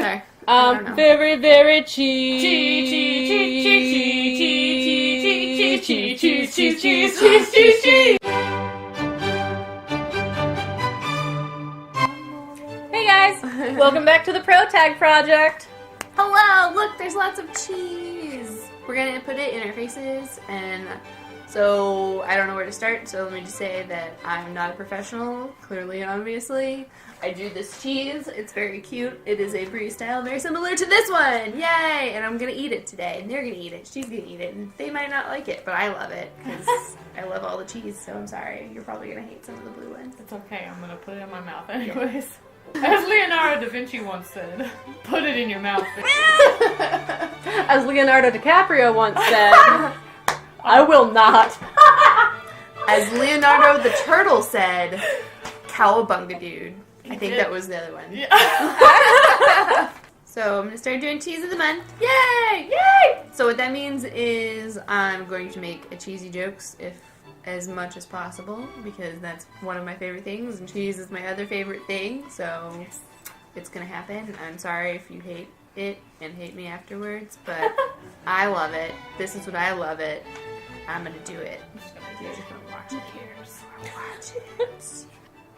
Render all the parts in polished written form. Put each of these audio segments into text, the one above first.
Sorry. Very, very cheese. Cheese. Hey guys, welcome back to the Protag Project. Hello, look, there's lots of cheese. We're gonna put it in our faces, and so I don't know where to start, so let me just say that I'm not a professional, clearly, obviously. I drew this cheese, it's very cute. It is a Brie style, very similar to this one, yay! And I'm gonna eat it today, and they're gonna eat it, she's gonna eat it, and they might not like it, but I love it, because I love all the cheese, so I'm sorry. You're probably gonna hate some of the blue ones. It's okay, I'm gonna put it in my mouth anyways. As Leonardo da Vinci once said, put it in your mouth. As Leonardo DiCaprio once said, I will not. As Leonardo the Turtle said, cowabunga dude. I think that was the other one. Yeah. So I'm going to start doing cheese of the month. Yay! Yay! So what that means is I'm going to make a cheesy jokes as much as possible, because that's one of my favorite things, and cheese is my other favorite thing, so it's going to happen. I'm sorry if you hate it and hate me afterwards, but I love it. This is what I love it. I'm going to do it. You're just gonna watch it. Watch it.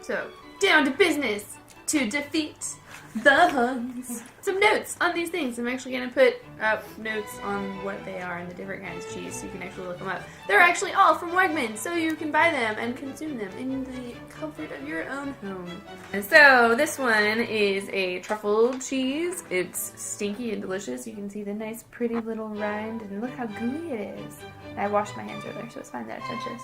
So, down to business to defeat the Huns. Some notes on these things. I'm actually going to put up notes on what they are and the different kinds of cheese so you can actually look them up. They're actually all from Wegmans, so you can buy them and consume them in the comfort of your own home. And so, this one is a truffle cheese. It's stinky and delicious. You can see the nice pretty little rind, and look how gooey it is. I washed my hands earlier, so it's fine that I touch this.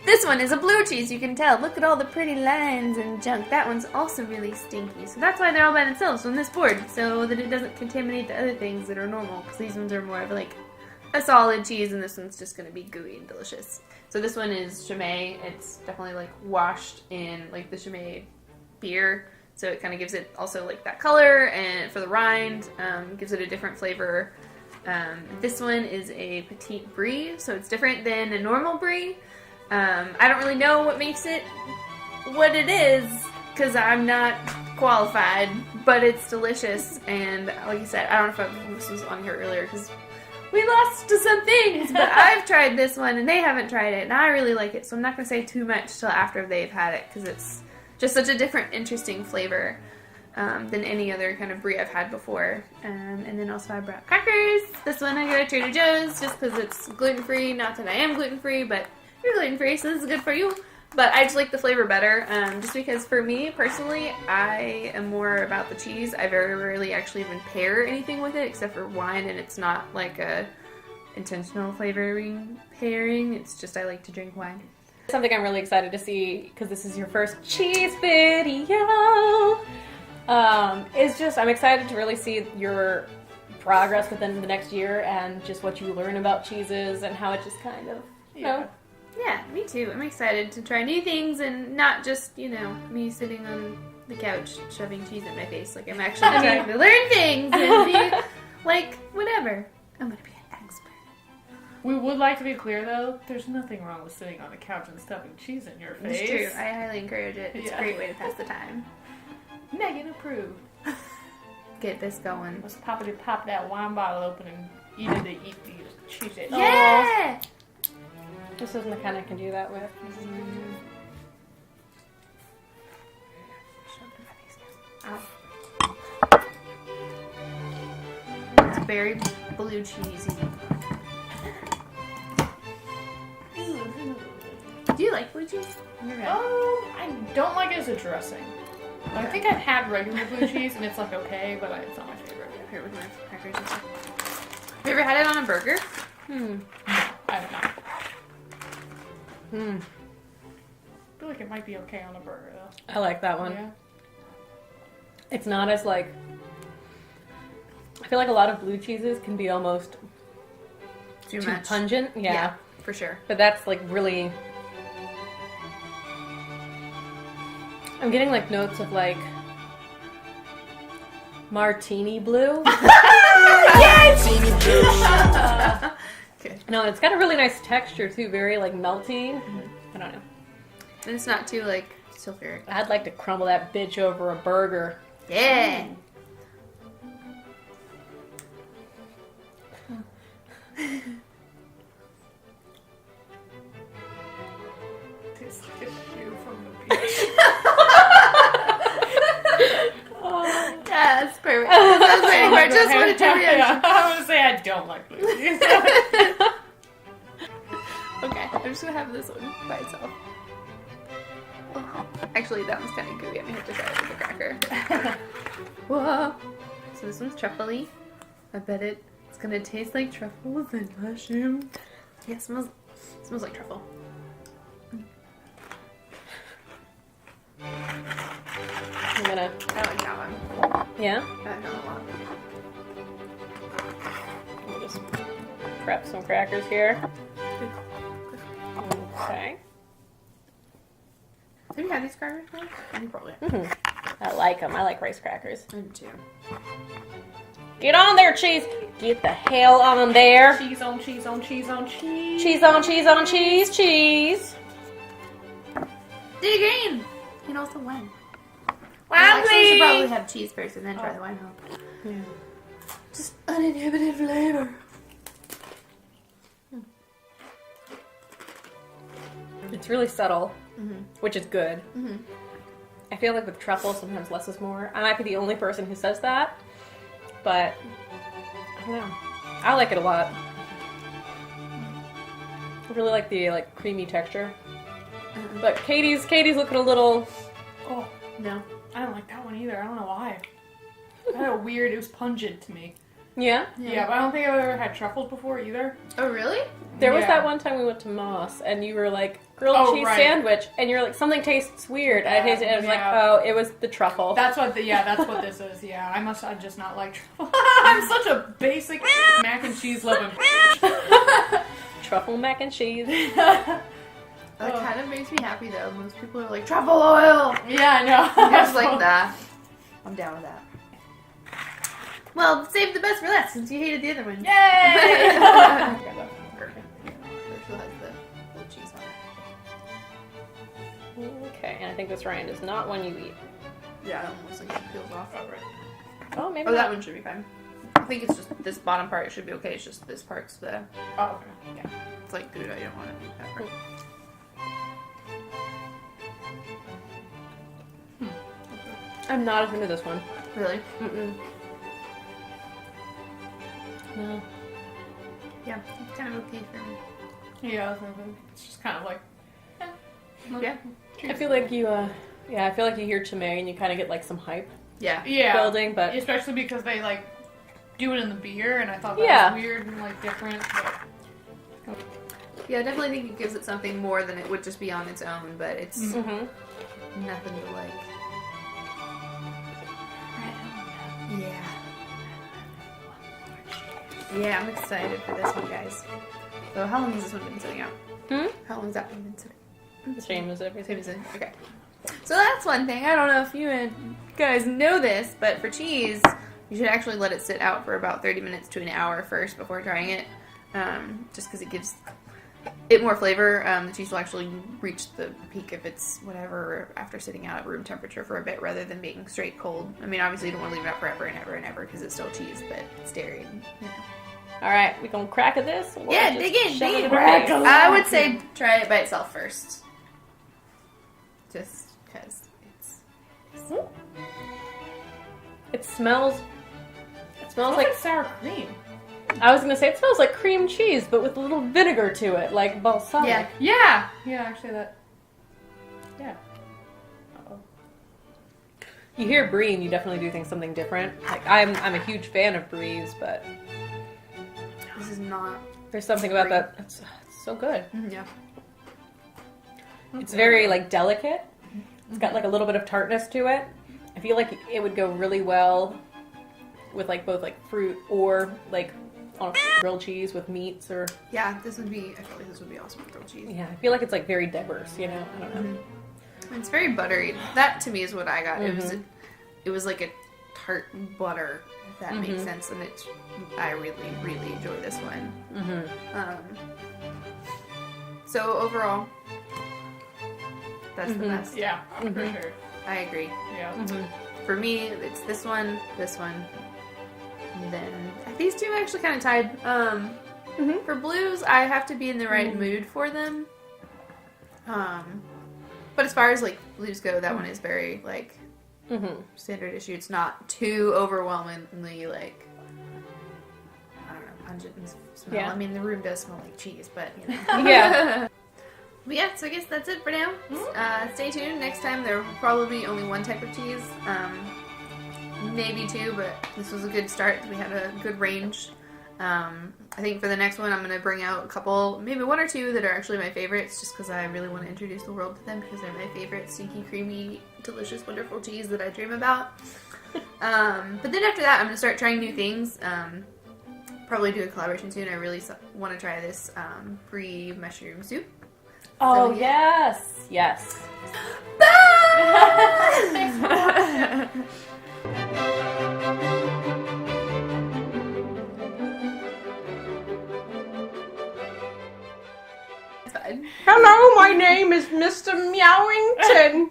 This one is a blue cheese, you can tell. Look at all the pretty lines and junk. That one's also really stinky. So that's why they're all by themselves on this board, so that it doesn't contaminate the other things that are normal, because these ones are more of like a solid cheese, and this one's just going to be gooey and delicious. So this one is Chimay. It's definitely like washed in like the Chimay beer, so it kind of gives it also like that color, and for the rind, gives it a different flavor. This one is a Petit Brie, so it's different than a normal Brie. I don't really know what makes it what it is, because I'm not qualified, but it's delicious, and like I said, I don't know if this was on here earlier, because we lost to some things, but I've tried this one, and they haven't tried it, and I really like it, so I'm not going to say too much till after they've had it, because it's just such a different, interesting flavor. Than any other kind of brie I've had before. And then also I brought crackers. This one I got at Trader Joe's just because it's gluten-free. Not that I am gluten-free, but you're gluten-free, so this is good for you. But I just like the flavor better, just because for me, personally, I am more about the cheese. I very rarely actually even pair anything with it, except for wine, and it's not like a intentional flavoring pairing. It's just I like to drink wine. Something I'm really excited to see, because this is your first cheese video. I'm excited to really see your progress within the next year, and just what you learn about cheeses and how it just kind of, you know. Yeah, me too. I'm excited to try new things and not just, me sitting on the couch shoving cheese in my face. Like, I'm actually trying to learn things and be like, whatever. I'm going to be an expert. We would like to be clear, though, there's nothing wrong with sitting on the couch and stuffing cheese in your face. It's true. I highly encourage it. It's a great way to pass the time. Megan approved. Get this going. Let's pop that wine bottle open and eat these cheese. Yeah! This isn't the kind I can do that with. It's very blue cheesy. Do you like blue cheese? I don't like it as a dressing. I think I've had regular blue cheese, and it's like okay, but it's not my favorite. Here with my crackers and stuff. Have you ever had it on a burger? No, I have not. I feel like it might be okay on a burger, though. I like that one. Yeah. It's not as like... I feel like a lot of blue cheeses can be almost Too too much. pungent. Yeah. For sure. But that's like really... I'm getting like notes of like martini blue. Yes! Okay. No, it's got a really nice texture too, very like melty. I don't know. And it's not too like sulfuric. I'd like to crumble that bitch over a burger. Yeah. Tastes like a shoe from the beach. Yeah, that's perfect. That's what I was waiting for. I just wanted to reaction. Yeah, I want to say I don't like blue cheese. Okay, I'm just gonna have this one by itself. Actually, that one's kind of gooey. I'm gonna have to try it with a cracker. Whoa! So this one's truffly. I bet it's gonna taste like truffles and mushroom. Yeah, it smells like truffle. I'm gonna. I like that one. Yeah. I like that one a lot. We'll just prep some crackers here. Okay. Have you had these crackers before? You probably have. Mm-hmm. I like them. I like rice crackers. I do too. Get on there, cheese. Get the hell on there. Cheese on cheese on cheese on cheese. Cheese on cheese on cheese, cheese. Did green! You know also wine. Well, Actually, we should please. probably have cheese first and then try the wine. Yeah. Just uninhibited flavor. It's really subtle, which is good. Mm-hmm. I feel like with truffle, sometimes less is more. I might be the only person who says that, but I don't know. I like it a lot. I really like the creamy texture. But Katie's looking a little. Oh, No. I don't like that one either. I don't know why. It had a weird, it was pungent to me. Yeah. Yeah, but I don't think I've ever had truffles before either. Oh, really? There was Yeah. that one time we went to Moss, and you were like grilled Oh, cheese right. sandwich, and you're like something tastes weird. And I tasted it, and I was Yeah. like, oh, it was the truffle. That's what this is. Yeah, I just not like truffle. I'm such a basic mac and cheese loving. Truffle mac and cheese. That kind of makes me happy though. Most people are like, truffle oil! Yeah, I know. Just like that. I'm down with that. Well, save the best for last since you hated the other one. Yay! Perfect. It still has the blue cheese on it. Okay, and I think this rind is not one you eat. Yeah, it almost like it peels off. Oh, maybe Oh, not. that one should be fine. I think it's just this bottom part should be okay. It's just this part's the. Oh, okay. Yeah. It's like Gouda. You don't want to eat that part. I'm not as into this one. Really? Mm-mm. No. Yeah. It's kind of okay for me. Yeah, it's just kind of like. Yeah. I feel like you, I feel like you hear Chimay and you kind of get like some hype Yeah. Yeah. building, but Especially because they like do it in the beer, and I thought that Yeah. was weird and like different. But Yeah, I definitely think it gives it something more than it would just be on its own, but it's Mhm. nothing to like. Yeah. Yeah, I'm excited for this one, guys. So how long has this one been sitting out? How long has that one been sitting? Same as everything. Same as it. Okay. So that's one thing. I don't know if you guys know this, but for cheese, you should actually let it sit out for about 30 minutes to an hour first before trying it. Just because it gives it more flavor. The cheese will actually reach the peak if it's whatever after sitting out at room temperature for a bit rather than being straight cold. I mean, obviously you don't want to leave it out forever and ever and ever because it's still cheese, but it's dairy. You know. All right, we gonna crack at this? Or Yeah, just dig in, shove dig it in. the face? I would say try it by itself first. Just because it's... It smells smells like. like sour cream. I was gonna say it smells like cream cheese, but with a little vinegar to it, like balsamic. Yeah. Yeah. Yeah, actually that. Yeah. Uh-oh. You hear brie, and you definitely do think something different. Like I'm a huge fan of bries, but This is not... there's something about Brie. that. It's so good. Yeah. It's very like delicate. It's got like a little bit of tartness to it. I feel like it would go really well with like both like fruit or like on a grilled cheese with meats or Yeah, this would be... I feel like this would be awesome with grilled cheese. yeah. I feel like it's like very diverse, you know. I don't know. It's very buttery. That to me is what I got. Mhm. It was like a tart butter, if that makes sense. And it's... I really, really enjoy this one. So overall, that's the best. Yeah, for sure. I agree. Yeah. For me, it's this one, and then these two actually kind of tied. Mhm. For blues, I have to be in the right mood for them. But as far as like blues go, that one is very like standard issue. It's not too overwhelmingly like, I don't know, pungent and smell. Yeah. I mean, the room does smell like cheese, but you know. Yeah. But yeah, so I guess that's it for now. Stay tuned. Next time there will probably be only one type of cheese. Maybe two, but this was a good start. We had a good range. I think for the next one I'm going to bring out a couple, maybe one or two that are actually my favorites just because I really want to introduce the world to them because they're my favorite stinky, creamy, delicious, wonderful cheese that I dream about. But then after that I'm going to start trying new things. Probably do a collaboration soon. I really want to try this brie mushroom soup. Oh, So, yeah. yes. Thanks for watching. It's fine. Hello, my name is Mr. Meowington.